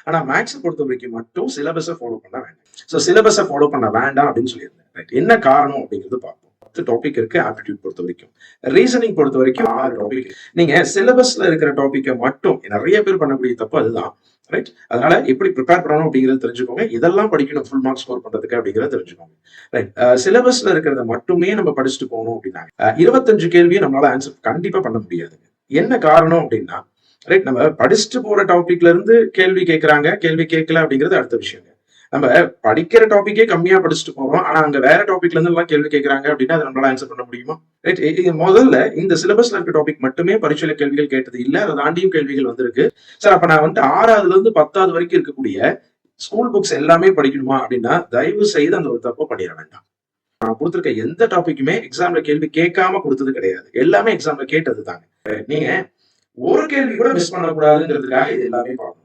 ஆனா மேக்ஸ் பொறுத்த வரைக்கும் மட்டும் சிலபஸை ஃபாலோ பண்ண வேண்டாம். ஸோ சிலபஸை ஃபாலோ பண்ண வேண்டாம் அப்படின்னு சொல்லியிருந்தேன். ரைட், என்ன காரணம் அப்படிங்கிறது பார்ப்போம். 10 டாபிக் இருக்கு ஆப்டிடியூட் பொறுத்த வரைக்கும். ரீசனிங் பொறுத்த வரைக்கும் 6 டாபிக். நீங்க சிலபஸ்ல இருக்கிற டாபிக்கை மட்டும் நிறைய பேர் பண்ணக்கூடிய தப்பு அதுதான். ரைட், அதனால எப்படி ப்ரிப்பேர் பண்ணணும் அப்படிங்கறது தெரிஞ்சுக்கோங்க. இதெல்லாம் படிக்கணும் ஃபுல் மார்க் ஸ்கோர் பண்றதுக்கு அப்படிங்கறத தெரிஞ்சுக்கோங்க. ரைட், சிலபஸ்ல இருக்கிறத மட்டுமே நம்ம படிச்சுட்டு போகணும் அப்படின்னா 25 கேள்வியை நம்மளால ஆன்சர் கண்டிப்பா பண்ண முடியாது. என்ன காரணம் அப்படின்னா, ரைட், நம்ம படிச்சுட்டு போற டாபிக்ல இருந்து கேள்வி கேட்கறாங்க, கேள்வி கேட்கல அப்படிங்கிறது அடுத்த விஷயம். நம்ம படிக்கிற டாபிக்கே கம்மியா படிச்சுட்டு போறோம். ஆனா அங்க வேற டாபிக்ல இருந்து எல்லாம் கேள்வி கேட்கறாங்க அப்படின்னா அதை நம்மளால ஆன்சர் பண்ண முடியுமா? ரைட், முதல்ல இந்த சிலபஸ்ல இருக்க டாபிக் மட்டுமே பரீட்சையில கேள்விகள் கேட்டது இல்ல. அதை தாண்டியும் கேள்விகள் வந்திருக்கு. சார், அப்ப நான் வந்து 6வதுல இருந்து 10வது வரைக்கும் இருக்கக்கூடிய ஸ்கூல் புக்ஸ் எல்லாமே படிக்கணுமா அப்படின்னா தயவு செய்து அந்த ஒரு தப்பை பண்ணிட வேண்டாம். நான் கொடுத்திருக்க எந்த டாபிக்குமே எக்ஸாம்ல கேள்வி கேட்காம கொடுத்தது கிடையாது. எல்லாமே எக்ஸாம்ல கேட்டது தாங்க. நீங்க ஒரு கேள்வி கூட மிஸ் பண்ணக்கூடாதுங்கிறதுக்காக இது எல்லாமே பார்க்கணும்.